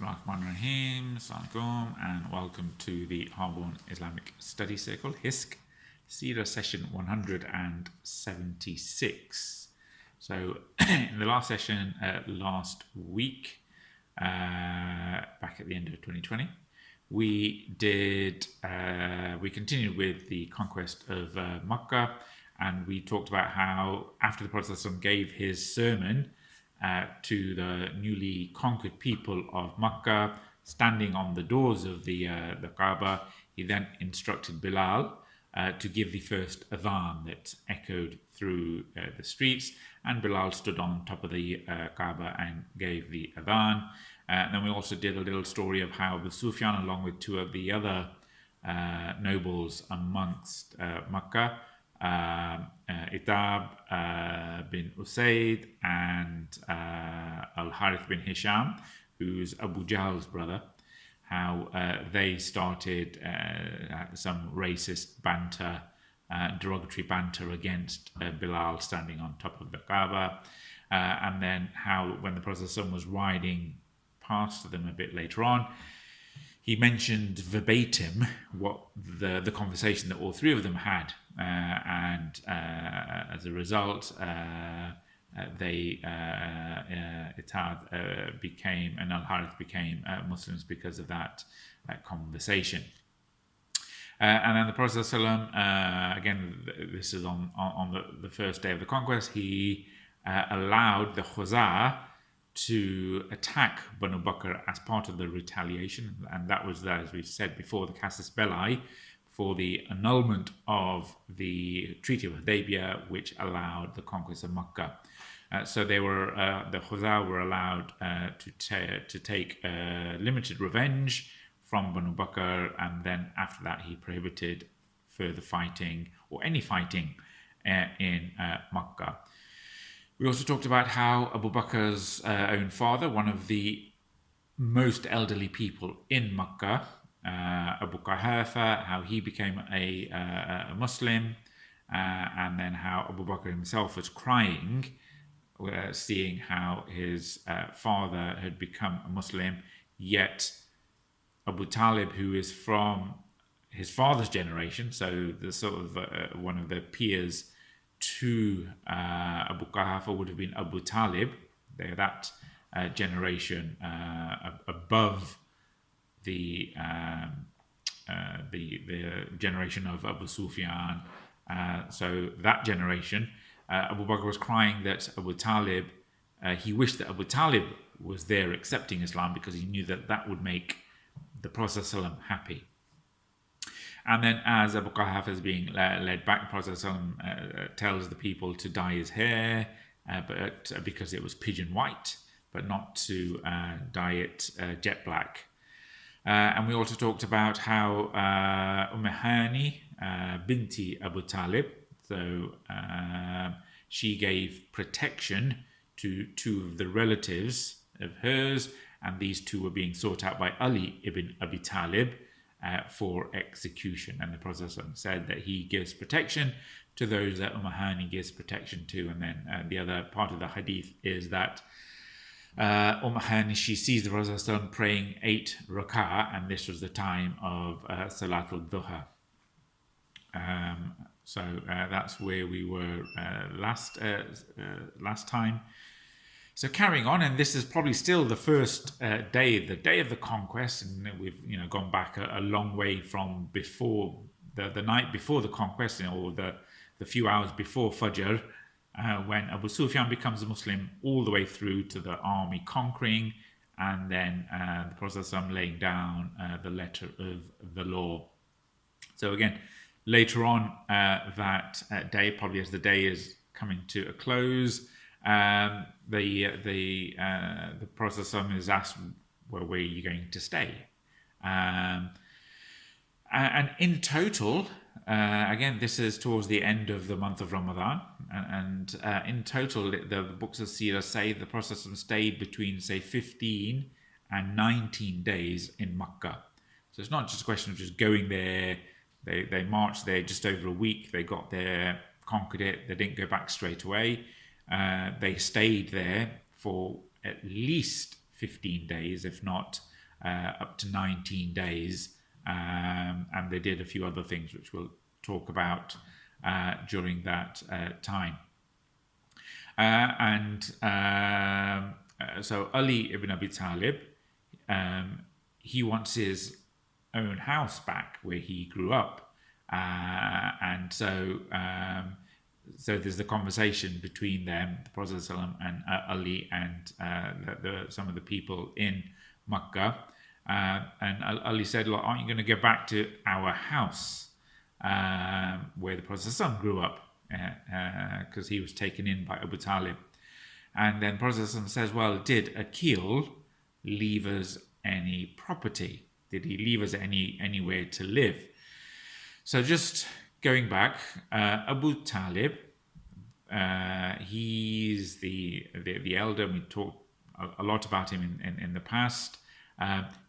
Bismillahirrahmanirrahim. Assalamualaikum and welcome to the Harborne Islamic Study Circle, HISC Seerah session 176. So in the last session last week, back at the end of 2020, we continued with the conquest of Mecca, and we talked about how after the Prophet ﷺ gave his sermon to the newly conquered people of Mecca, standing on the doors of the Kaaba, he then instructed Bilal to give the first adhan that echoed through the streets, and Bilal stood on top of the Kaaba and gave the adhan. And then we also did a little story of how Abu Sufyan, along with two of the other nobles amongst Mecca, Utbah bin Usaid and Al-Harith bin Hisham, who's Abu Jahl's brother, how they started some racist banter, derogatory banter against Bilal standing on top of the Kaaba, and then how when the Prophet ﷺ was riding past them a bit later on, he mentioned verbatim what the conversation that all three of them had, and as a result, Itad became and Al-Harith became Muslims because of that conversation. And then the Prophet ﷺ, again, this is on the first day of the conquest, he allowed the Khuzā to attack Banu Bakr as part of the retaliation, and that was, as we said before, the casus belli for the annulment of the Treaty of Hudaybiyah, which allowed the conquest of Mecca. So they were the Khuzā were allowed to take limited revenge from Banu Bakr, and then after that he prohibited further fighting or any fighting in Mecca. We also talked about how Abu Bakr's own father, one of the most elderly people in Mecca, Abu Quhafa, how he became a Muslim, and then how Abu Bakr himself was crying, seeing how his father had become a Muslim, yet Abu Talib, who is from his father's generation, so the sort of one of the peers to Abu Quhafa would have been Abu Talib. They're that generation above the generation of Abu Sufyan. So that generation, Abu Bakr was crying that Abu Talib, he wished that Abu Talib was there accepting Islam, because he knew that that would make the Prophet ﷺ happy. And then as Abu Quhafa is being led back, the Prophet ﷺ tells the people to dye his hair, but because it was pigeon white, but not to dye it jet black. And we also talked about how Hani, binti Abu Talib, so she gave protection to two of the relatives of hers, and these two were being sought out by Ali ibn Abi Talib for execution. And the Prophet ﷺ said that he gives protection to those that Hani gives protection to. And then the other part of the hadith is that Hani, she sees the Prophet ﷺ praying 8 rak'ah, and this was the time of Salatul Duha. So that's where we were last time. So carrying on, and this is probably still the first day, the day of the conquest, and we've gone back a long way from before the night before the conquest, or the few hours before Fajr, when Abu Sufyan becomes a Muslim, all the way through to the army conquering, and then the Prophet ﷺ laying down the letter of the law. So again, later on that day, probably as the day is coming to a close, the Prophet ﷺ is asked, well, where are you going to stay? And in total, again, this is towards the end of the month of Ramadan, and in total, the books of Seerah say the Prophet ﷺ stayed between, say, 15 and 19 days in Mecca. So it's not just a question of just going there. They marched there just over a week. They got there, conquered it. They didn't go back straight away. They stayed there for at least 15 days, if not up to 19 days. And they did a few other things which we'll talk about during that time. So Ali ibn Abi Talib, he wants his own house back where he grew up. And so there's the conversation between them, the Prophet ﷺ and Ali and some of the people in Mecca. And Ali said, "Look, aren't you going to go back to our house where the Prophet ﷺ grew up?" Because he was taken in by Abu Talib. And then the Prophet ﷺ says, "Well, did Aqil leave us any property? Did he leave us anywhere to live?" So just going back, Abu Talib, he's the elder. We talked a lot about him in the past.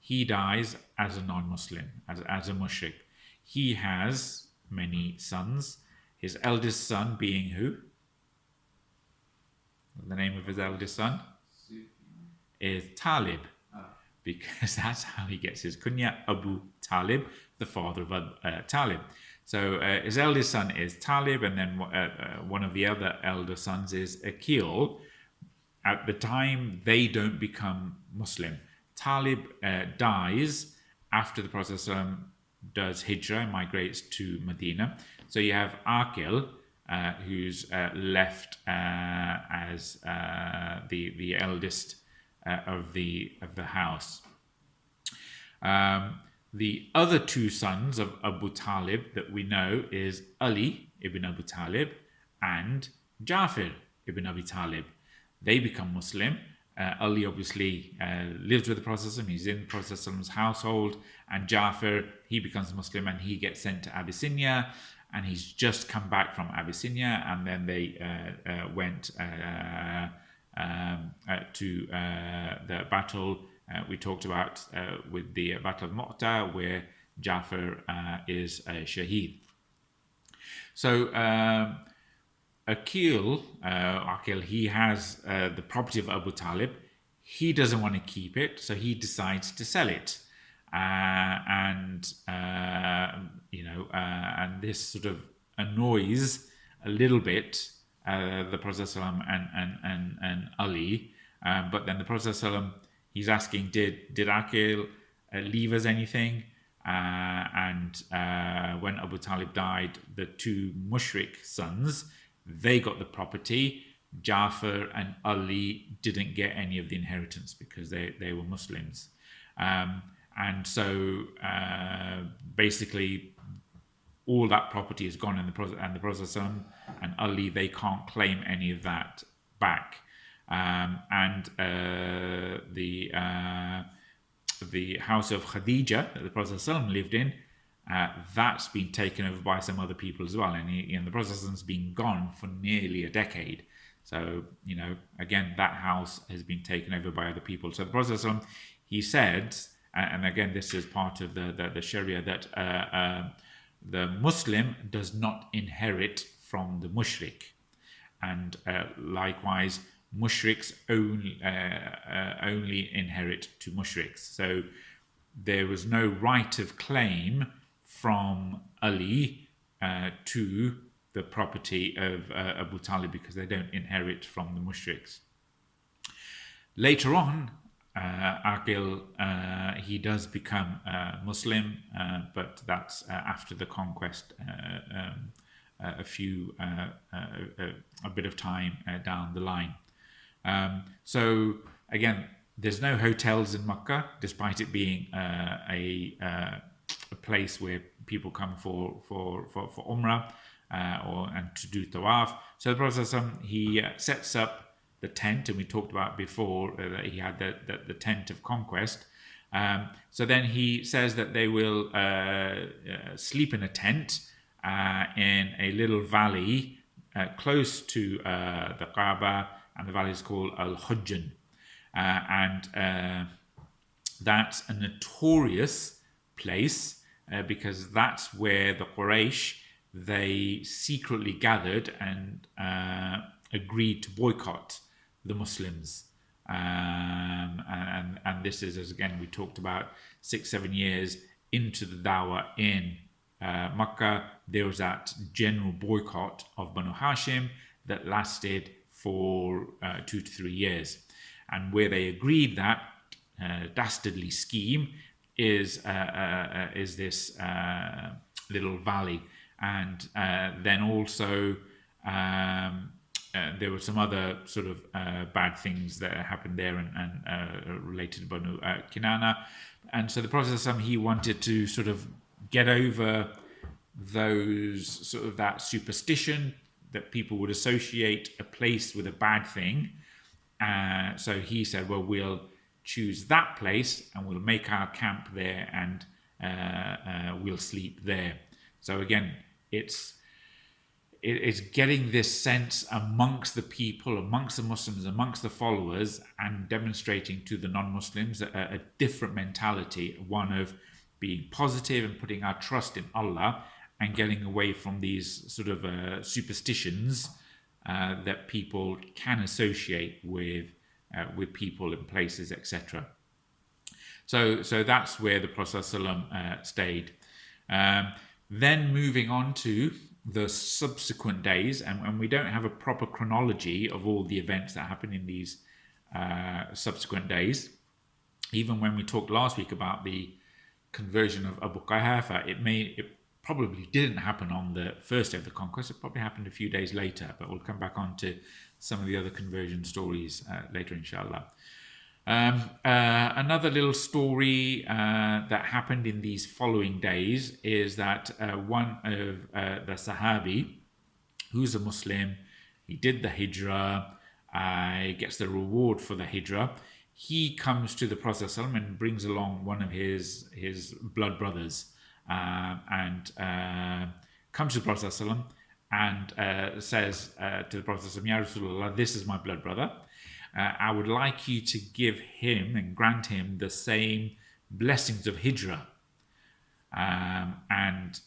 He dies as a non-Muslim, as a mushrik. He has many sons. His eldest son being who? The name of his eldest son is Talib, because that's how he gets his kunya, Abu Talib, the father of Talib. So his eldest son is Talib, and then one of the other elder sons is Aqil. At the time, they don't become Muslim. Talib dies after the Prophet ﷺ does Hijrah, migrates to Medina. So you have Aqil, who's left as the eldest of the house. The other two sons of Abu Talib that we know is Ali ibn Abu Talib and Jafar ibn Abi Talib. They become Muslim. Ali obviously lives with the Prophet. He's in the Prophet's household, and Jafar, he becomes Muslim and he gets sent to Abyssinia, and he's just come back from Abyssinia, and then they went to the battle we talked about with the Battle of Mu'tah, where Jafar is a shaheed. So Aqil, he has the property of Abu Talib. He doesn't want to keep it, so he decides to sell it. And this sort of annoys a little bit the Prophet ﷺ and Ali. But then the Prophet ﷺ, he's asking, did Aqil leave us anything? And when Abu Talib died, the two mushrik sons, they got the property. Jafar and Ali didn't get any of the inheritance because they were Muslims. And so basically all that property is gone, and the Prophet and Ali, they can't claim any of that back. The house of Khadija that the Prophet ﷺ lived in, that's been taken over by some other people as well, and the Prophet ﷺ's been gone for nearly a decade. So again, that house has been taken over by other people. So the Prophet ﷺ, he said, and again this is part of the Sharia, that the Muslim does not inherit from the mushrik, and likewise mushriks only inherit to mushriks. So there was no right of claim from Ali to the property of Abu Talib, because they don't inherit from the mushriks. Later on, Aqil, he does become Muslim, but that's after the conquest, a bit of time down the line. So again, there's no hotels in Mecca, despite it being a place where people come for Umrah and to do Tawaf. So the Prophet he sets up the tent, and we talked about before that he had the tent of conquest. So then he says that they will sleep in a tent in a little valley close to the Kaaba, and the valley is called Al-Hujjan. And that's a notorious place because that's where the Quraysh, they secretly gathered and agreed to boycott the Muslims And this is, as again we talked about, 6-7 years into the dawah in Mecca. There was that general boycott of Banu Hashim that lasted for 2 to 3 years, and where they agreed that dastardly scheme is this little valley, and then also there were some other sort of bad things that happened there and related to Banu Kinana. And so the Prophet, he wanted to sort of get over those sort of that superstition that people would associate a place with a bad thing. So he said, well, we'll choose that place and we'll make our camp there, and we'll sleep there. So again, it's getting this sense amongst the people, amongst the Muslims, amongst the followers, and demonstrating to the non-Muslims a different mentality, one of being positive and putting our trust in Allah, and getting away from these sort of superstitions that people can associate with people and places, etc. So that's where the Prophet ﷺ stayed. Then moving on to the subsequent days, and we don't have a proper chronology of all the events that happened in these subsequent days. Even when we talked last week about the conversion of Abu Quhafa, it probably didn't happen on the first day of the conquest. It probably happened a few days later, but we'll come back on to some of the other conversion stories later, inshallah. Another little story that happened in these following days is that one of the Sahabi, who's a Muslim, he did the Hijrah, gets the reward for the Hijrah. He comes to the Prophet ﷺ and brings along one of his blood brothers, and comes to the Prophet ﷺ and says to the Prophet ﷺ, Ya Rasulullah, this is my blood brother. I would like you to give him and grant him the same blessings of Hijrah. And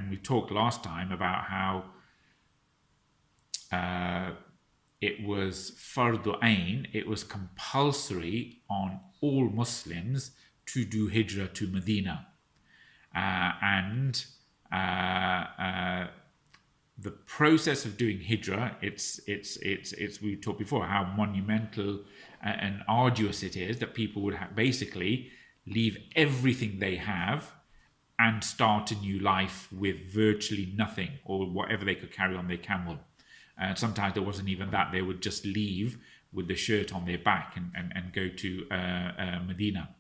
we talked last time about how it was fardu ain, it was compulsory on all Muslims to do Hijrah to Medina. The process of doing Hijrah, it's we talked before how monumental and arduous it is, that people would basically leave everything they have and start a new life with virtually nothing, or whatever they could carry on their camel. And sometimes there wasn't even that. They would just leave with the shirt on their back and go to Medina.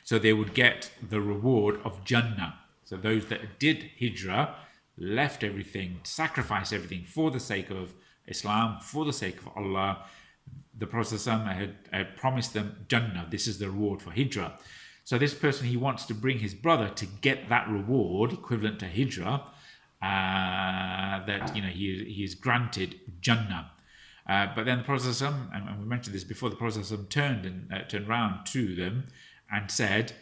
So they would get the reward of Jannah. So those that did Hijrah, left everything, sacrificed everything for the sake of Islam, for the sake of Allah, the Prophet had promised them Jannah. This is the reward for Hijrah. So this person, he wants to bring his brother to get that reward equivalent to Hijrah, that he is granted Jannah. But then the Prophet, and we mentioned this before, the Prophet turned around to them and said,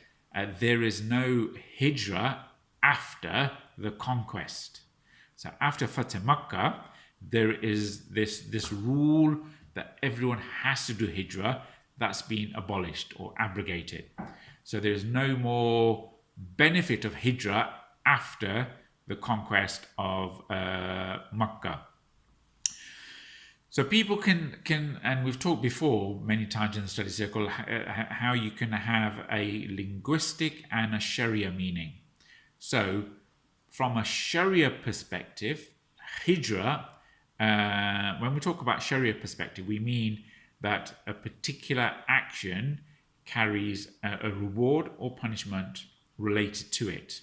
there is no Hijrah after the conquest. So after Fatih Makkah, there is this rule that everyone has to do Hijrah. That's been abolished or abrogated. So there's no more benefit of Hijrah after the conquest of Makkah. So people can, and we've talked before many times in the study circle, how you can have a linguistic and a Sharia meaning. So from a Sharia perspective, Hijrah, when we talk about Sharia perspective, we mean that a particular action carries a reward or punishment related to it.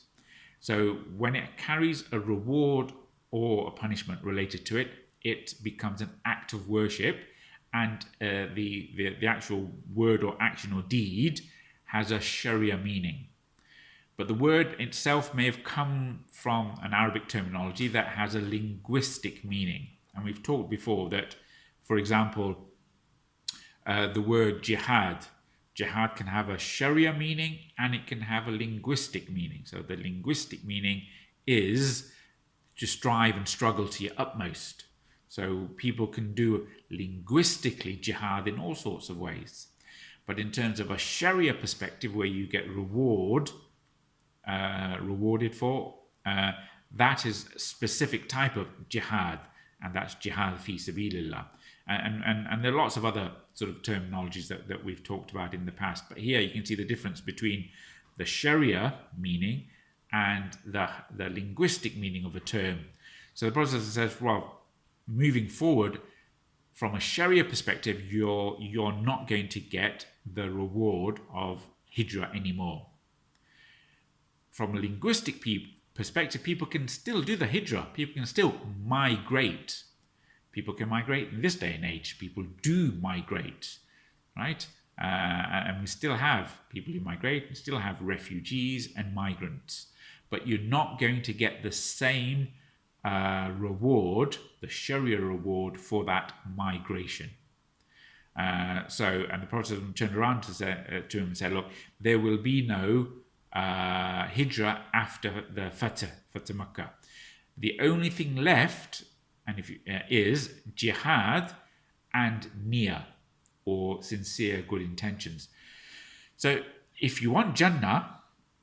So when it carries a reward or a punishment related to it, it becomes an act of worship, and the actual word or action or deed has a Sharia meaning. But the word itself may have come from an Arabic terminology that has a linguistic meaning. And we've talked before that, for example, the word jihad can have a Sharia meaning and it can have a linguistic meaning. So the linguistic meaning is to strive and struggle to your utmost. So people can do linguistically jihad in all sorts of ways. But in terms of a Sharia perspective, where you get rewarded for, that is a specific type of jihad, and that's jihad fi sabilillah. And there are lots of other sort of terminologies that we've talked about in the past. But here you can see the difference between the Sharia meaning and the linguistic meaning of a term. So the Prophet says, well, moving forward, from a Sharia perspective, you're not going to get the reward of Hijrah anymore. From a linguistic perspective, people can still do the Hijrah. People can still migrate. People can migrate in this day and age. People do migrate, right? And we still have people who migrate. We still have refugees and migrants. But you're not going to get the same reward, the Sharia reward for that migration. And the Prophet turned around to him and said, look, there will be no Hijrah after the Fatah Mecca. The only thing left is jihad and niyyah, or sincere good intentions. So if you want Jannah,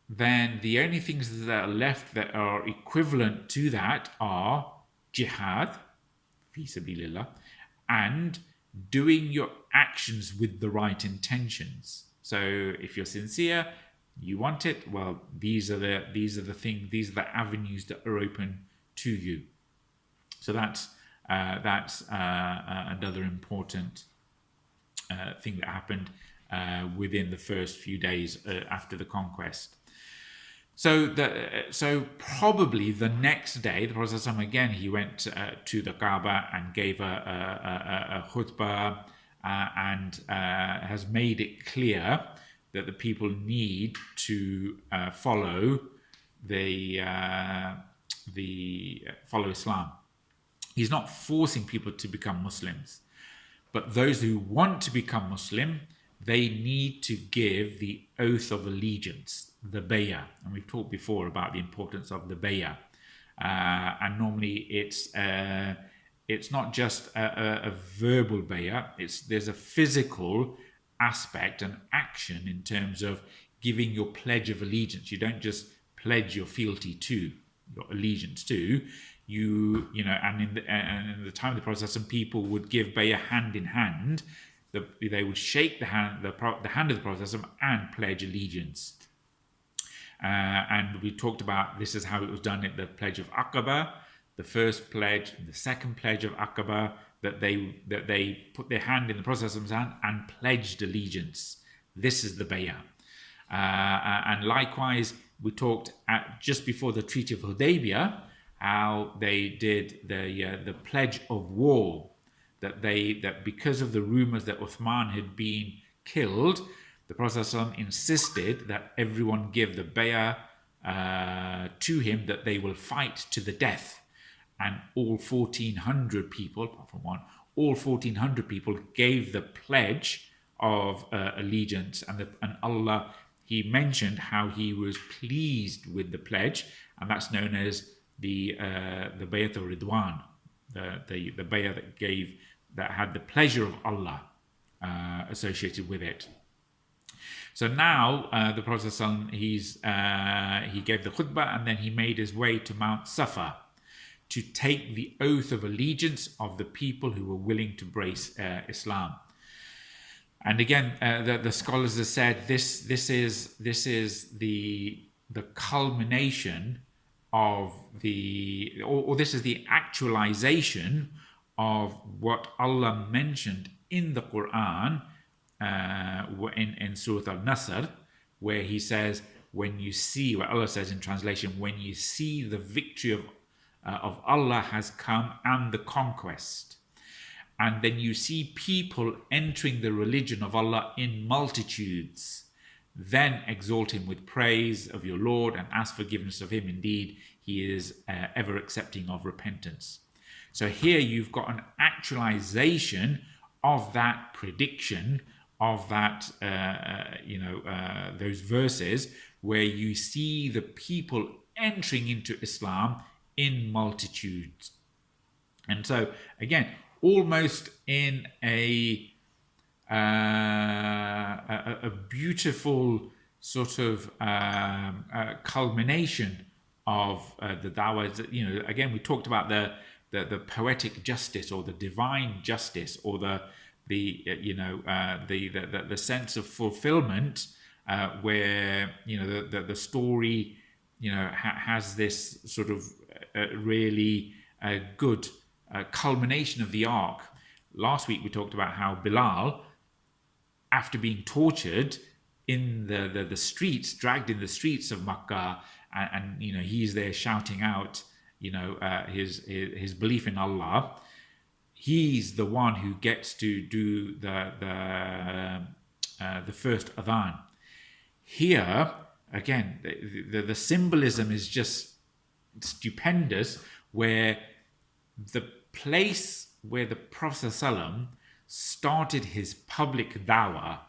then the only things that are left that are equivalent to that are jihad, fi sabilillah, and doing your actions with the right intentions. So if you're sincere, you want it, well, these are the things, these are the avenues that are open to you. So that's another important thing that happened within the first few days after the conquest. So probably the next day, the Prophet again, he went to the Kaaba and gave a khutbah and has made it clear that the people need to follow follow Islam. He's not forcing people to become Muslims, but those who want to become Muslim, they need to give the oath of allegiance, the Bayah. And we've talked before about the importance of the Bayah. And normally it's not just a verbal Bayah, there's a physical aspect and action in terms of giving your pledge of allegiance. You don't just pledge your fealty to, your allegiance to, and in the time of the Prophet, some people would give Bayah hand in hand. They would shake the hand of the Prophet and pledge allegiance. And we talked about this is how it was done at the Pledge of Aqaba, the first pledge, the second pledge of Aqaba, that they put their hand in the Prophet's hand and pledged allegiance. This is the Bayah. And likewise, we talked just before the Treaty of Hudaybiyah, how they did the pledge of war, that because of the rumours that Uthman had been killed, the Prophet ﷺ insisted that everyone give the bayah to him, that they will fight to the death. And all 1,400 people, apart from one, all 1,400 people gave the pledge of allegiance. And Allah, He mentioned how He was pleased with the pledge, and that's known as the Bayat al-Ridwan, the bayah that had the pleasure of Allah associated with it. So now the Prophet he gave the khutbah, and then he made his way to Mount Safa to take the oath of allegiance of the people who were willing to embrace Islam. And again, the scholars have said this is the culmination of this is the actualization of what Allah mentioned in the Qur'an in Surah Al-Nasr, where He says, when you see, what Allah says in translation, when you see the victory of Allah has come and the conquest, and then you see people entering the religion of Allah in multitudes, then exalt Him with praise of your Lord and ask forgiveness of Him. Indeed, He is ever accepting of repentance. So here you've got an actualization of that prediction, of that, those verses where you see the people entering into Islam in multitudes. And so, again, almost in a beautiful sort of culmination of the dawah. You know, again, we talked about the poetic justice or the divine justice or the sense of fulfillment where the story has this sort of really good culmination of the arc. Last week we talked about how Bilal, after being tortured in the streets, dragged in the streets of Makkah, and he's there shouting out his belief in Allah. He's the one who gets to do the first adhan. Here again, the symbolism is just stupendous, where the place where the Prophet ﷺ started his public dawah,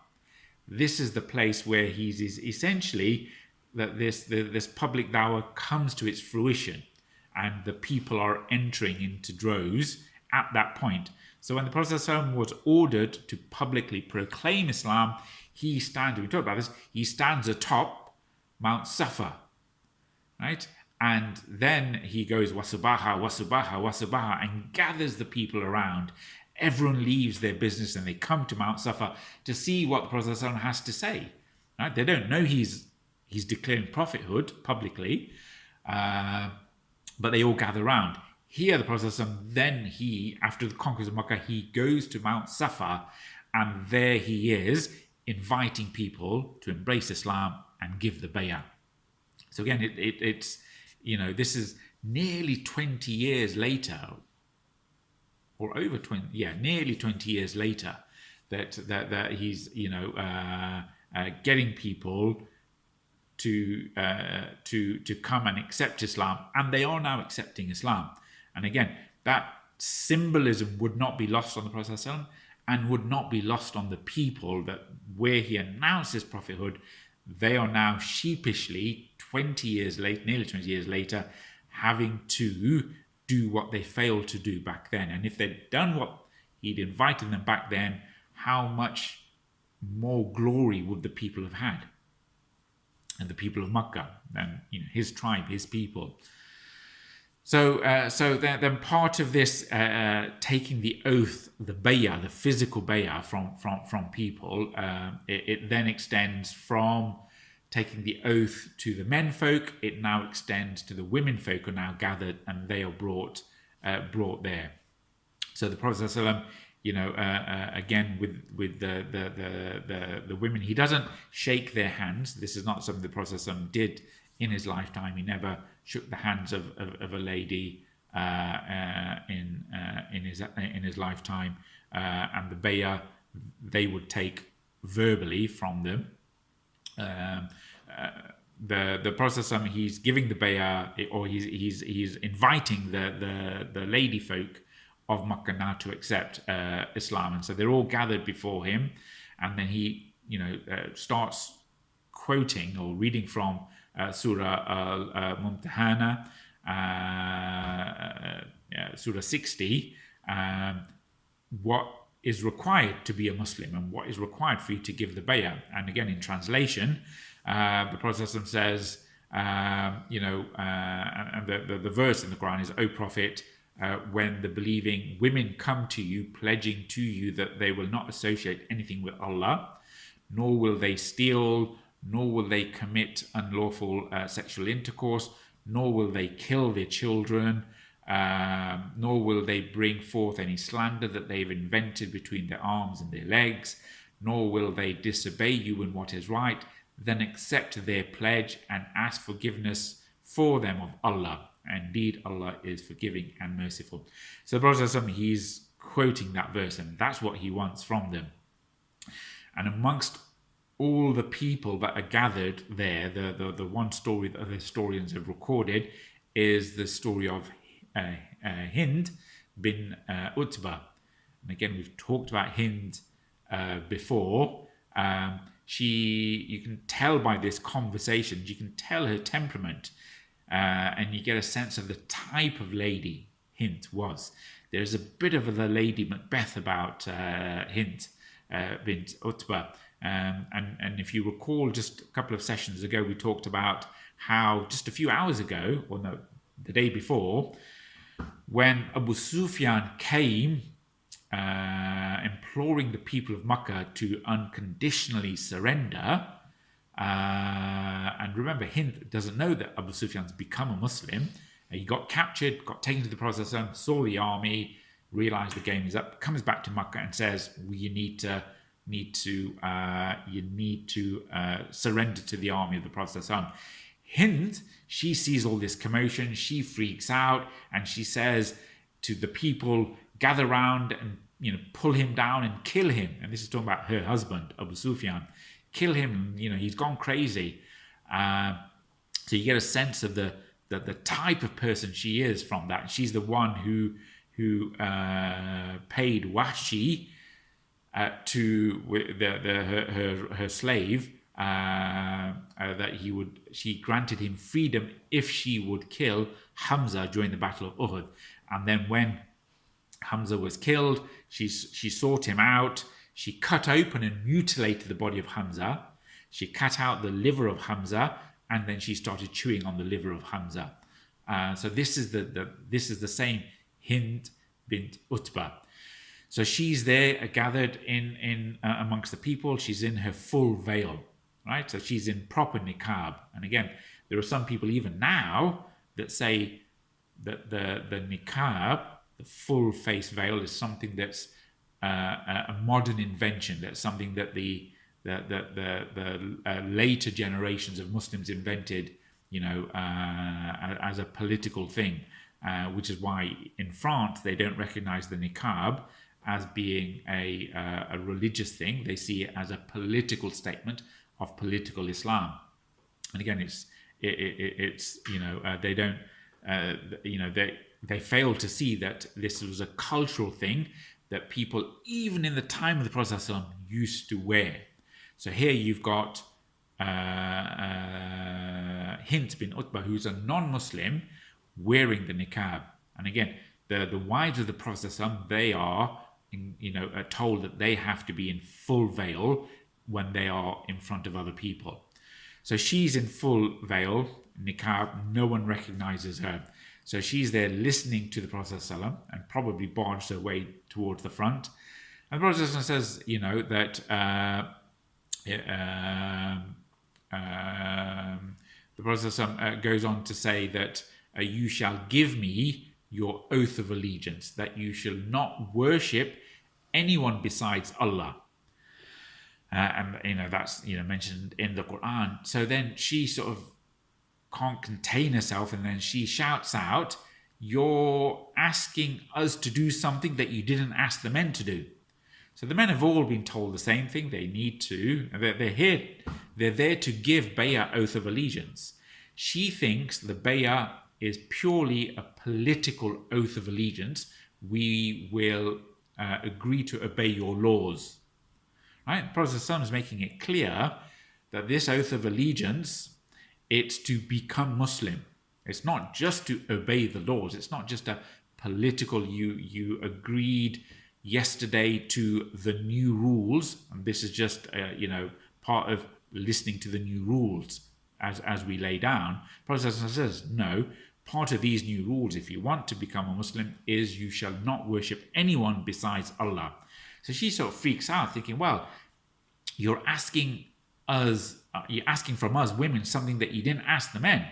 this is the place where he's essentially that this public dawah comes to its fruition, and the people are entering into droves at that point. So when the Prophet ﷺ was ordered to publicly proclaim Islam, we talked about this, he stands atop Mount Safa, right? And then he goes, wasubaha, wasubaha, wasubaha, and gathers the people around. Everyone leaves their business and they come to Mount Safa to see what the Prophet ﷺ has to say. Right? They don't know he's declaring prophethood publicly, but they all gather around. Here, the Prophet ﷺ, then after the conquest of Mecca, he goes to Mount Safa, and there he is inviting people to embrace Islam and give the Bayah. So again, it's this is nearly 20 years later, or over 20, nearly 20 years later, that he's getting people to come and accept Islam, and they are now accepting Islam. And again, that symbolism would not be lost on the Prophet ﷺ, and would not be lost on the people, that where he announced his prophethood, they are now sheepishly 20 years later, nearly 20 years later, having to do what they failed to do back then. And if they'd done what he'd invited them back then, how much more glory would the people have had? And the people of Makkah, and his tribe, his people. So then part of this taking the oath, the bayah, the physical bayah from people, it then extends from taking the oath to the men folk. It now extends to the women folk, are now gathered, and they are brought there. So the Prophet ﷺ, again with the women, he doesn't shake their hands. This is not something the Prophet ﷺ did in his lifetime. He never shook the hands of a lady in his lifetime, and the bayah they would take verbally from them. The Prophet ﷺ, he's giving the bayah, or he's inviting the lady folk of Makkah now to accept Islam, and so they're all gathered before him, and then he starts quoting or reading from Surah Al-Mumtahana, Surah 60, what is required to be a Muslim and what is required for you to give the bayah. And again, in translation, the Prophet says, and the verse in the Qur'an is, "O Prophet, when the believing women come to you, pledging to you that they will not associate anything with Allah, nor will they steal, nor will they commit unlawful sexual intercourse, nor will they kill their children, nor will they bring forth any slander that they've invented between their arms and their legs, nor will they disobey you in what is right, then accept their pledge and ask forgiveness for them of Allah. Indeed, Allah is forgiving and merciful." So the Prophet, he's quoting that verse, and that's what he wants from them. And amongst all the people that are gathered there, the one story that the historians have recorded is the story of Hind bin Utbah. And again, we've talked about Hind before. You can tell by this conversation, you can tell her temperament, and you get a sense of the type of lady Hind was. there's a bit of the Lady Macbeth about Hind bint Utbah. And if you recall, just a couple of sessions ago, we talked about how just a few hours ago, or no, the day before, when Abu Sufyan came imploring the people of Mecca to unconditionally surrender, and remember, Hind doesn't know that Abu Sufyan's become a Muslim. He got captured, got taken to the Prophet, saw the army, realized the game is up, comes back to Mecca and says, well, you need to surrender to the army of the Prophet. Hind, she sees all this commotion, she freaks out, and she says to the people, gather round and pull him down and kill him. And this is talking about her husband, Abu Sufyan. Kill him, he's gone crazy. So you get a sense of the type of person she is from that. She's the one who paid Wahshi to her slave, that she granted him freedom if she would kill Hamza during the Battle of Uhud. And then when Hamza was killed, she sought him out. She cut open and mutilated the body of Hamza. She cut out the liver of Hamza, and then she started chewing on the liver of Hamza. So this is the same Hind bint Utbah. So she's there, gathered in amongst the people. She's in her full veil, right? So she's in proper niqab. And again, there are some people even now that say that the niqab, the full face veil, is something that's a modern invention. That's something that the later generations of Muslims invented, as a political thing, which is why in France they don't recognize the niqab as being a religious thing. They see it as a political statement of political Islam. And again, they don't, they fail to see that this was a cultural thing that people, even in the time of the Prophet ﷺ, used to wear. So here you've got Hind bin Utbah, who's a non-Muslim, wearing the niqab. And again, the wives of the Prophet ﷺ, they are told that they have to be in full veil when they are in front of other people. So she's in full veil, niqab, no one recognizes her. So she's there listening to the Prophet ﷺ and probably barged her way towards the front. And the Prophet ﷺ says, that the Prophet ﷺ goes on to say that you shall give me your oath of allegiance, that you shall not worship anyone besides Allah. And that's mentioned in the Qur'an. So then she sort of can't contain herself, and then she shouts out, "You're asking us to do something that you didn't ask the men to do." So the men have all been told the same thing. They need to. They're there to give Bayah oath of allegiance. She thinks the Bayah is purely a political oath of allegiance. We will agree to obey your laws. Right? The Prophet ﷺ is making it clear that this oath of allegiance, it's to become Muslim. It's not just to obey the laws. It's not just a political, you agreed yesterday to the new rules, and this is just part of listening to the new rules as we lay down. Prophet says, no, part of these new rules, if you want to become a Muslim, is you shall not worship anyone besides Allah. So she sort of freaks out, thinking, well, you're asking from us women something that you didn't ask the men,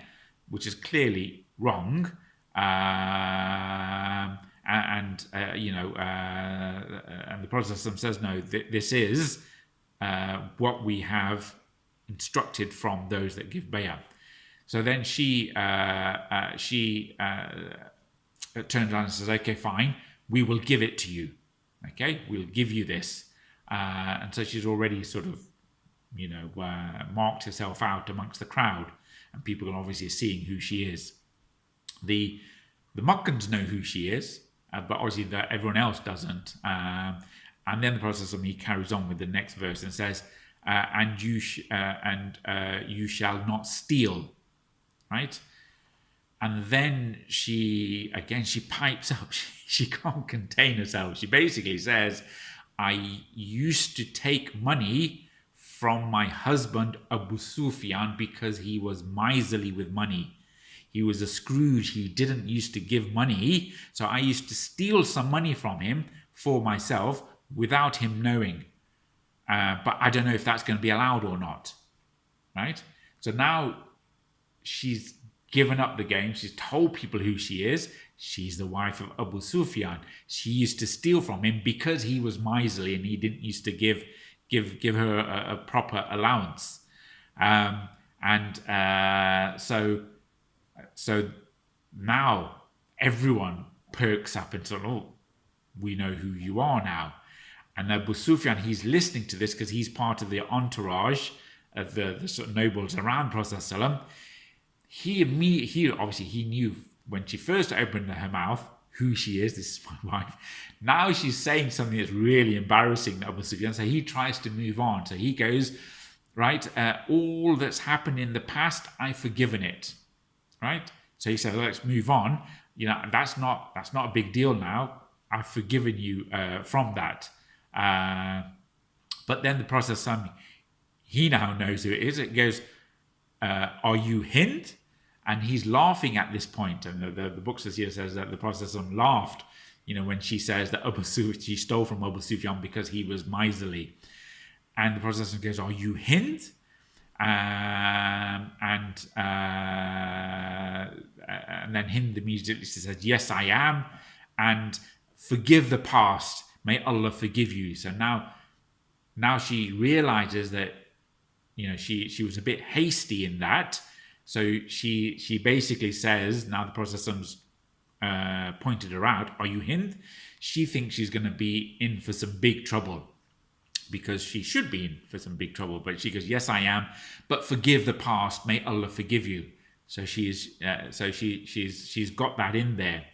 which is clearly wrong. And the Prophet says, no, this is what we have instructed from those that give bayah. So then she turns around and says, okay, fine, we will give it to you. Okay, we'll give you this. And so she's already sort of, marked herself out amongst the crowd, and people are obviously seeing who she is. The Meccans know who she is, but obviously everyone else doesn't. And then the Prophet he carries on with the next verse and says, you shall not steal, right? And then she pipes up. She can't contain herself. She basically says, I used to take money from my husband Abu Sufyan because he was miserly with money. He was a Scrooge. He didn't used to give money. So I used to steal some money from him for myself without him knowing. But I don't know if that's going to be allowed or not. Right? So now she's given up the game. She's told people who she is. She's the wife of Abu Sufyan. She used to steal from him because he was miserly and he didn't used to give her a proper allowance. So now everyone perks up and sort of, oh, we know who you are now. And Abu Sufyan, he's listening to this because he's part of the entourage of the sort of nobles around Prophet ﷺ. He knew when she first opened her mouth who she is. This is my wife. Now she's saying something that's really embarrassing to Abu Sufyan. So he tries to move on. So he goes, right, all that's happened in the past, I've forgiven it. Right? So he said, let's move on. You know, that's not a big deal now. I've forgiven you from that. But then the process, he now knows who it is. It goes, are you Hind? And he's laughing at this point. And the book says that the Prophet laughed, you know, when she says that she stole from Abu Sufyan because he was miserly. And the Prophet goes, are you Hind? And then Hind immediately says, yes, I am. And forgive the past. May Allah forgive you. So now she realizes that, you know, she was a bit hasty in that. So she basically says, now the Prophet pointed her out, are you Hind? She thinks she's going to be in for some big trouble because she should be in for some big trouble. But she goes, yes, I am. But forgive the past. May Allah forgive you. So she's got that in there.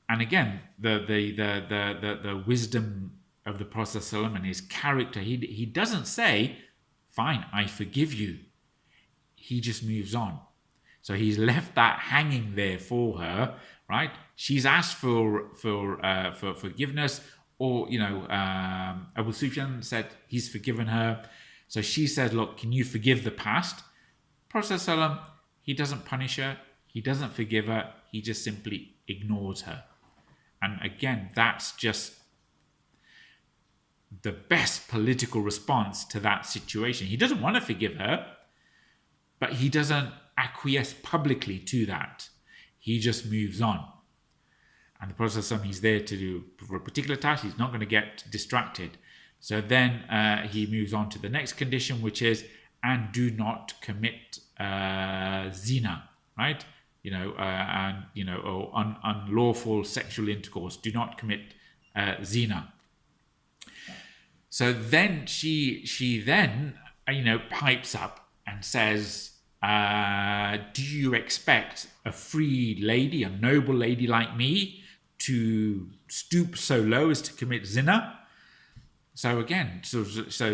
And again, the wisdom of the Prophet and his character, he doesn't say, fine, I forgive you. He just moves on. So he's left that hanging there for her, right? She's asked for forgiveness, or, you know, Abu Sufyan said he's forgiven her. So she said, look, can you forgive the past? Prophet ﷺ, he doesn't punish her. He doesn't forgive her. He just simply ignores her. And again, that's just the best political response to that situation. He doesn't want to forgive her, but he doesn't acquiesce publicly to that. He just moves on. And the Prophet ﷺ, he's there to do for a particular task. He's not going to get distracted. So then he moves on to the next condition, which is, and do not commit zina, right? You know, and, you know, or unlawful sexual intercourse. Do not commit zina. So then she then, you know, pipes up and says, do you expect a free lady, a noble lady like me, to stoop so low as to commit zina? So again, so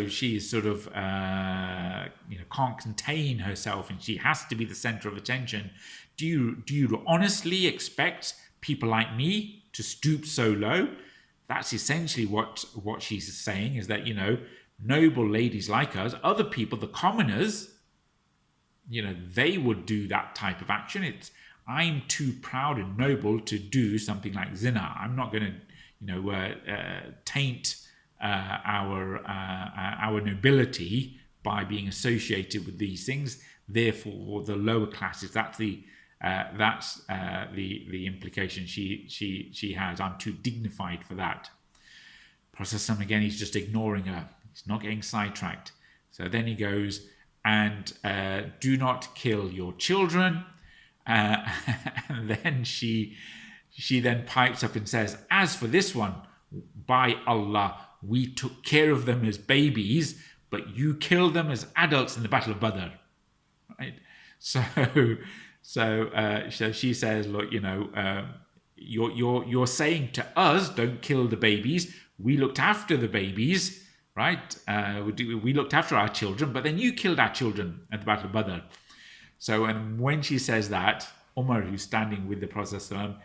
she's sort of, you know, can't contain herself, and she has to be the center of attention. Do you honestly expect people like me to stoop so low? That's essentially what she's saying, is that, you know, noble ladies like us, other people, the commoners, you know, they would do that type of action. I'm too proud and noble to do something like zina. I'm not going to, you know, taint our nobility by being associated with these things. Therefore, the lower classes, that's the implication she has. I'm too dignified for that. Prophet again, he's just ignoring her. He's not getting sidetracked. So then he goes, and do not kill your children. And then she then pipes up and says, as for this one, by Allah, we took care of them as babies, but you killed them as adults in the Battle of Badr. Right? So she says, look, you know, you're saying to us, don't kill the babies. We looked after the babies, right? We looked after our children, but then you killed our children at the Battle of Badr. So, and when she says that, Umar, who's standing with the Prophet ﷺ,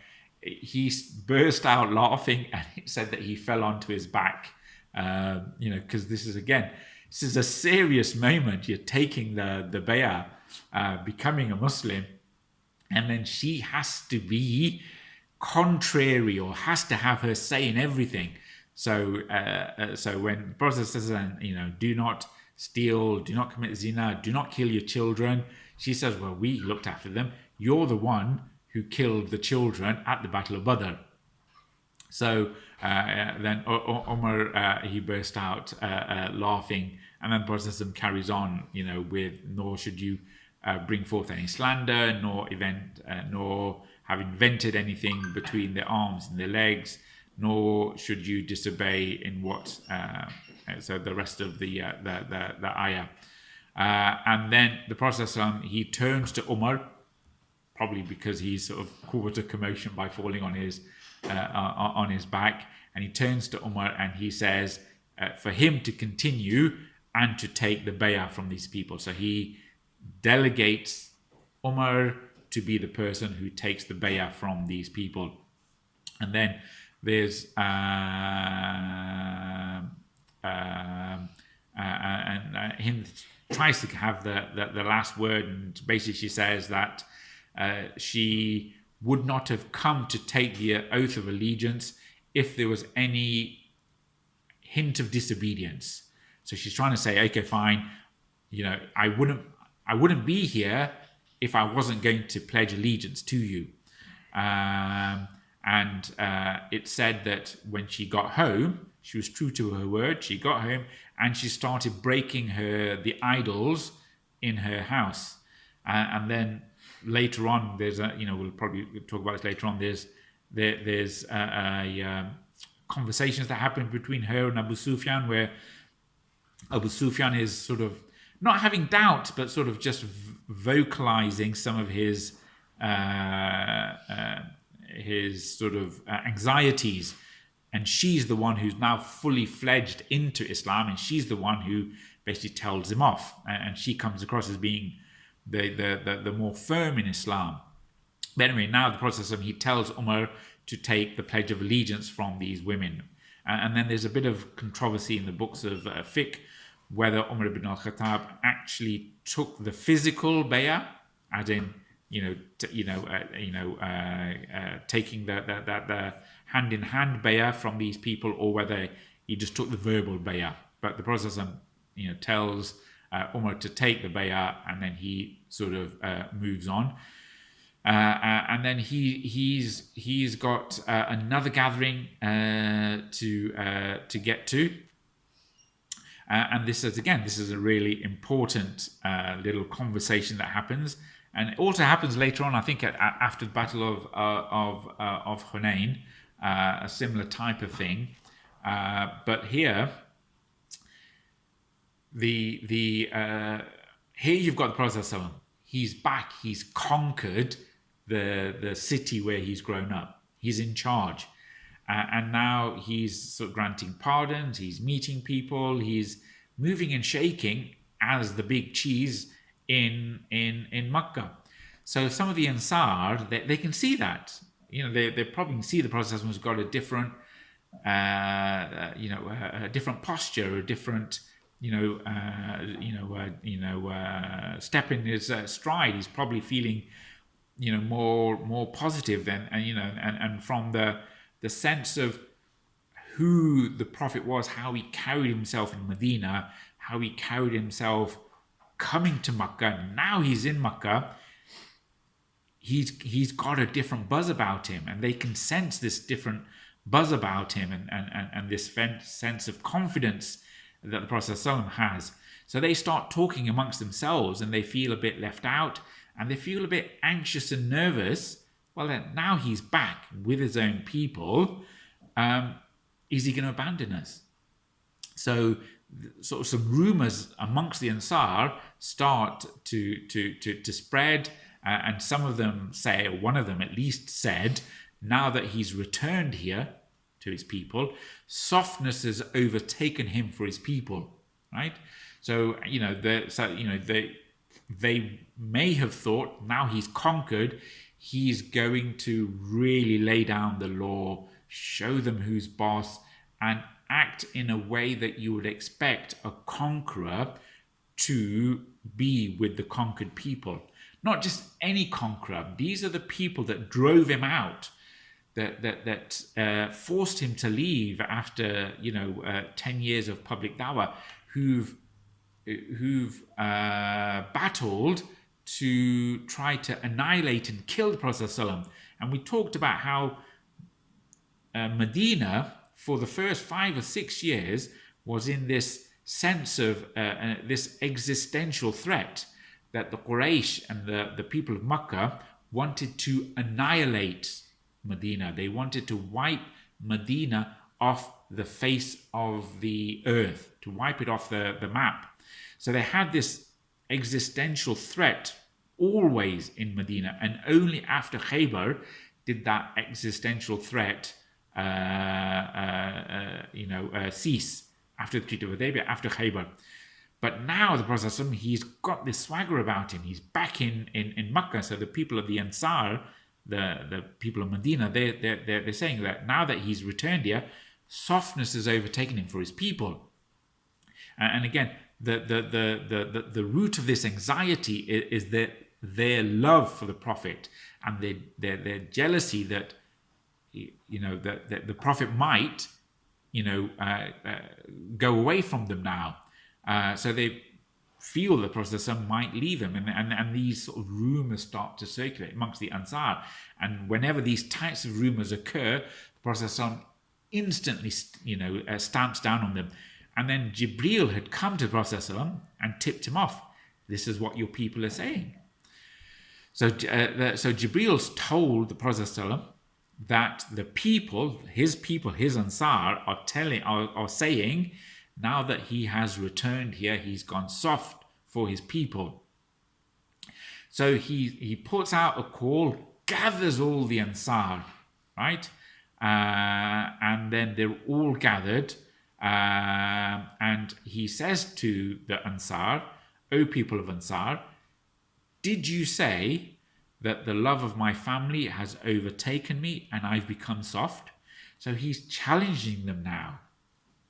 he burst out laughing, and he said that he fell onto his back. Because this is a serious moment. You're taking the Bayah, becoming a Muslim, and then she has to be contrary, or has to have her say in everything. So when the Prophet says, do not steal, do not commit zina, do not kill your children, she says, well, we looked after them. You're the one who killed the children at the Battle of Badr. So then Umar, he burst out laughing, and then the Prophet carries on, with, nor should you bring forth any slander, nor have invented anything between their arms and their legs, nor should you disobey in what. So the rest of the ayah, and then the Prophet he turns to Umar, probably because he's sort of caused a commotion by falling on his back, and he turns to Umar and he says for him to continue and to take the bayah from these people. So he delegates Umar to be the person who takes the bayah from these people. And then there's Hind tries to have the last word, and basically she says that she would not have come to take the oath of allegiance if there was any hint of disobedience. So she's trying to say, okay, fine, I wouldn't be here if I wasn't going to pledge allegiance to you. And it said that when she got home, she was true to her word. She got home and she started breaking the idols in her house. And then later on, there's we'll probably talk about this later on. There's conversations that happen between her and Abu Sufyan, where Abu Sufyan is sort of not having doubt, but sort of just vocalizing some of his sort of anxieties. And she's the one who's now fully fledged into Islam, and she's the one who basically tells him off. And she comes across as being the more firm in Islam. But anyway, now the Prophet, he tells Umar to take the Pledge of Allegiance from these women. And then there's a bit of controversy in the books of fiqh whether Umar ibn al-Khattab actually took the physical bayah, as in taking the hand-in-hand bayah from these people, or whether he just took the verbal bayah. But the Prophet tells Umar to take the bayah, and then he sort of moves on. And then he's got another gathering to get to. And this is a really important little conversation that happens, and it also happens later on. I think after the Battle of Hunain, a similar type of thing. But here, here you've got the Prophet ﷺ. He's back. He's conquered the city where he's grown up. He's in charge. And now he's sort of granting pardons, he's meeting people, he's moving and shaking as the big cheese in Mecca. So some of the Ansar, they can see that. They probably can see the Prophet has got a different, a different posture, a different, step in his stride. He's probably feeling, more positive and from the sense of who the Prophet was, how he carried himself in Medina, how he carried himself coming to Mecca. Now he's in Mecca. He's got a different buzz about him, and they can sense this different buzz about him and this sense of confidence that the Prophet ﷺ has. So they start talking amongst themselves, and they feel a bit left out, and they feel a bit anxious and nervous. Well, then now he's back with his own people. Is he going to abandon us? So sort of some rumours amongst the Ansar start to spread, and some of them say, or one of them at least said, now that he's returned here to his people, softness has overtaken him for his people, right? So they may have thought, now he's conquered, He's going to really lay down the law, show them who's boss, and act in a way that you would expect a conqueror to be with the conquered people. Not just any conqueror. These are the people that drove him out, that forced him to leave after 10 years of public dawah, who've battled to try to annihilate and kill the Prophet ﷺ. And we talked about how Medina, for the first 5 or 6 years, was in this sense of this existential threat that the Quraysh and the people of Mecca wanted to annihilate Medina. They wanted to wipe Medina off the face of the earth, to wipe it off the map. So they had this existential threat always in Medina, and only after Khaybar did that existential threat cease, after the Treaty of Hudaybiyah, after Khaybar. But now the Prophet ﷺ, he's got this swagger about him. He's back in Mecca. So the people of the Ansar, the people of Medina, they're saying that now that he's returned here, softness has overtaken him for his people. And again, the root of this anxiety is their love for the Prophet, and their jealousy that that the Prophet might go away from them now. So they feel the Prophet might leave him, and these sort of rumours start to circulate amongst the Ansar. And whenever these types of rumours occur, the Prophet instantly stamps down on them. And then Jibreel had come to the Prophet and tipped him off. This is what your people are saying. So Jibreel's told the Prophet that the people, his Ansar, are saying, now that he has returned here, he's gone soft for his people. So he puts out a call, gathers all the Ansar, right? And then they're all gathered. And he says to the Ansar, O people of Ansar, did you say that the love of my family has overtaken me and I've become soft? So he's challenging them now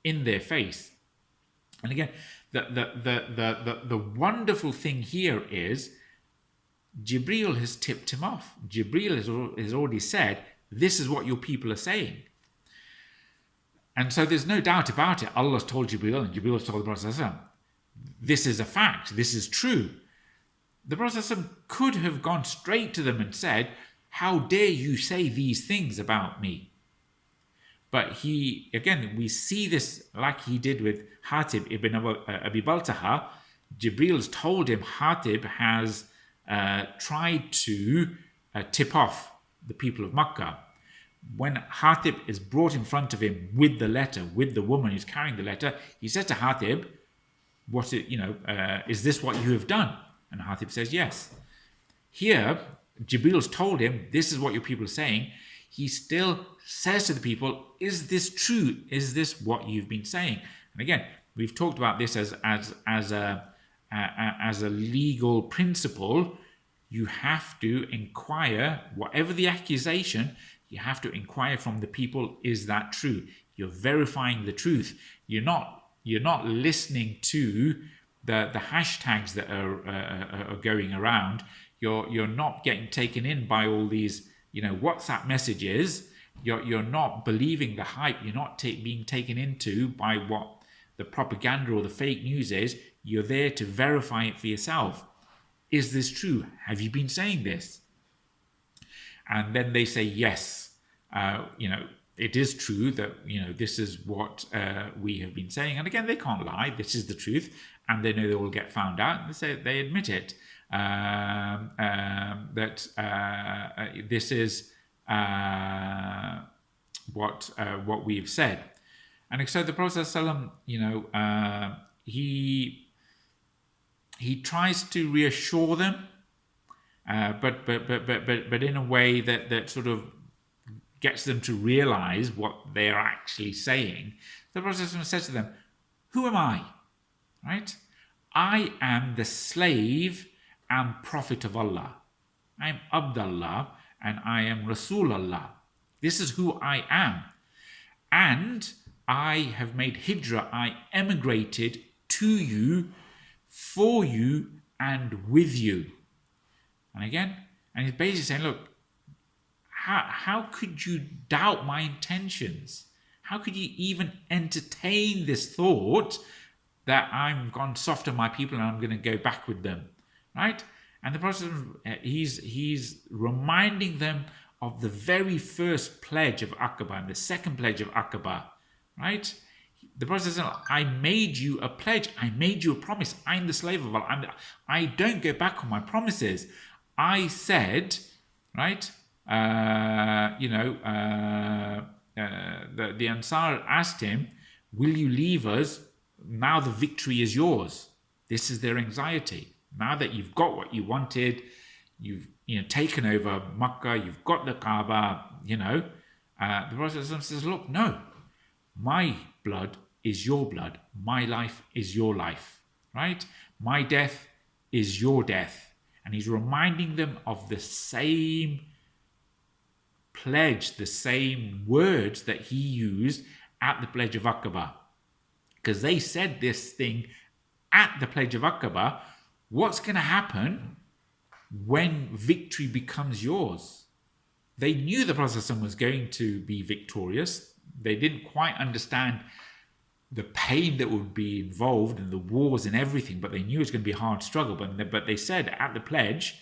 in their face. And again, the wonderful thing here is Jibreel has tipped him off. Jibreel has already said, this is what your people are saying. And so there's no doubt about it. Allah's told Jibreel, and Jibreel has told the Prophet, this is a fact, this is true. The Prophet could have gone straight to them and said, how dare you say these things about me? But we see this like he did with Hatib ibn Abi Baltaha. Jibreel's told him Hatib has tried to tip off the people of Makkah. When Hatib is brought in front of him with the letter, with the woman who's carrying the letter, he says to Hatib, is this what you have done? And Hatib says, yes. Here, Jibreel's told him, this is what your people are saying. He still says to the people, is this true? Is this what you've been saying? And again, we've talked about this as a legal principle. You have to inquire, whatever the accusation, you have to inquire from the people, is that true? You're verifying the truth. You're not listening to the hashtags that are going around. You're not getting taken in by all these WhatsApp messages. You're not believing the hype. You're not being taken into by what the propaganda or the fake news is. You're there to verify it for yourself. Is this true? Have you been saying this? And then they say, yes, it is true that, this is what we have been saying. And again, they can't lie. This is the truth. And they know they will get found out. And they admit it. That this is what we've said. And so the Prophet ﷺ, he tries to reassure them, but in a way that sort of gets them to realize what they're actually saying. The Prophet ﷺ says to them, who am I? Right? I am the slave and prophet of Allah. I am Abdullah, and I am Rasulullah. This is who I am. And I have made Hijrah. I emigrated to you, for you, and with you. And again, and he's basically saying, look, how could you doubt my intentions? How could you even entertain this thought that I'm gone soft on my people and I'm going to go back with them, right? And the Prophet, he's reminding them of the very first pledge of Aqaba and the second pledge of Aqaba, right? The Prophet says, I made you a pledge. I made you a promise. I'm the slave of Allah. I don't go back on my promises. I said, right? The Ansar asked him, will you leave us? Now the victory is yours. This is their anxiety. Now that you've got what you wanted, you've taken over Makkah, you've got the Kaaba, the Prophet says, look, no, my blood is your blood. My life is your life, right? My death is your death. And he's reminding them of the same pledge, the same words that he used at the Pledge of Aqaba. Because they said this thing at the Pledge of Aqaba, what's going to happen when victory becomes yours? They knew the Prophet was going to be victorious. They didn't quite understand the pain that would be involved and the wars and everything, but they knew it was going to be a hard struggle. But they said at the pledge,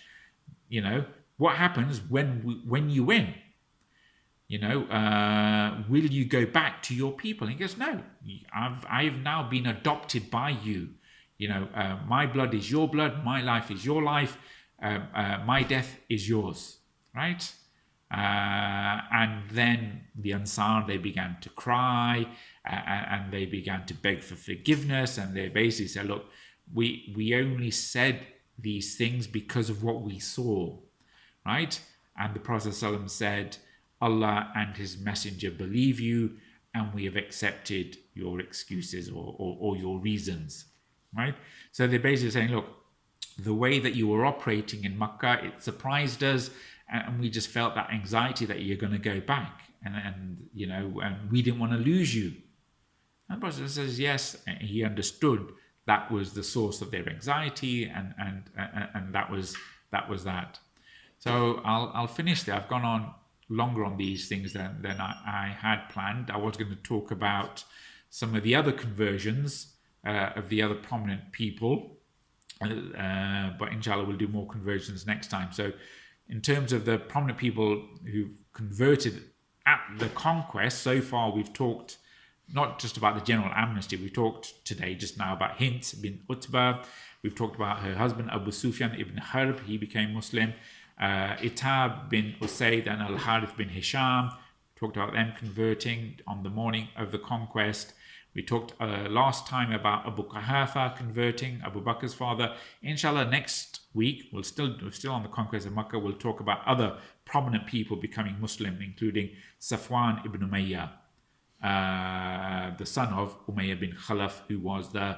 what happens when you win? Will you go back to your people? And he goes, no, I've now been adopted by you. My blood is your blood, my life is your life, my death is yours, right? And then the Ansar, they began to cry and they began to beg for forgiveness, and they basically said, look, we only said these things because of what we saw, right? And the Prophet ﷺ said, Allah and his messenger believe you, and we have accepted your excuses or your reasons, right? So they're basically saying, look, the way that you were operating in Makkah, it surprised us, and we just felt that anxiety that you're going to go back, and we didn't want to lose you. And the Prophet says, yes, and he understood that was the source of their anxiety, and that was that. So I'll finish there. I've gone on longer on these things than I had planned. I was going to talk about some of the other conversions of the other prominent people, but inshallah we'll do more conversions next time. So in terms of the prominent people who've converted at the conquest, so far we've talked not just about the general amnesty. We talked today just now about Hind bint Utbah. We've talked about her husband Abu Sufyan ibn Harb. He became Muslim. Itab bin Usayd and Al-Harith bin Hisham. Talked about them converting on the morning of the conquest. We talked last time about Abu Quhafa converting, Abu Bakr's father. Inshallah, next week, we're still on the conquest of Mecca. We'll talk about other prominent people becoming Muslim, including Safwan ibn Umayyah, the son of Umayyah bin Khalaf, who was the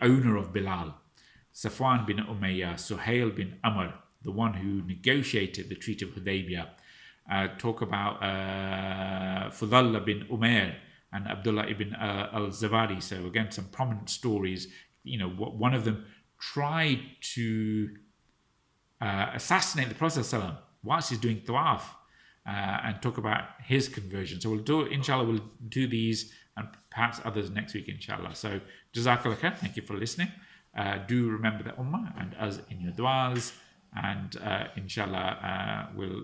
owner of Bilal. Safwan bin Umayyah, Suhail bin Amr, the one who negotiated the Treaty of Hudaybiyah. Talk about Fudallah bin Umair and Abdullah ibn al-Zabari. So again, some prominent stories. One of them tried to assassinate the Prophet ﷺ whilst he's doing tawaf, and talk about his conversion. So inshallah, we'll do these and perhaps others next week, inshallah. So Jazakallah khair. Thank you for listening. Do remember the Ummah and us in your du'as, and inshallah we'll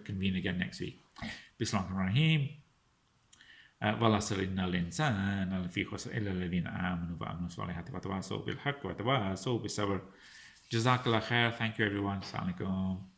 convene again next week. Bismillahirrahmanirrahim. والعصر إن الإنسان لفي خسر إلا الذين آمنوا وعملوا الصالحات وتواصوا بالحق وتواصوا بالصبر. Jazakallah khair. Thank you everyone. Assalamu alaikum.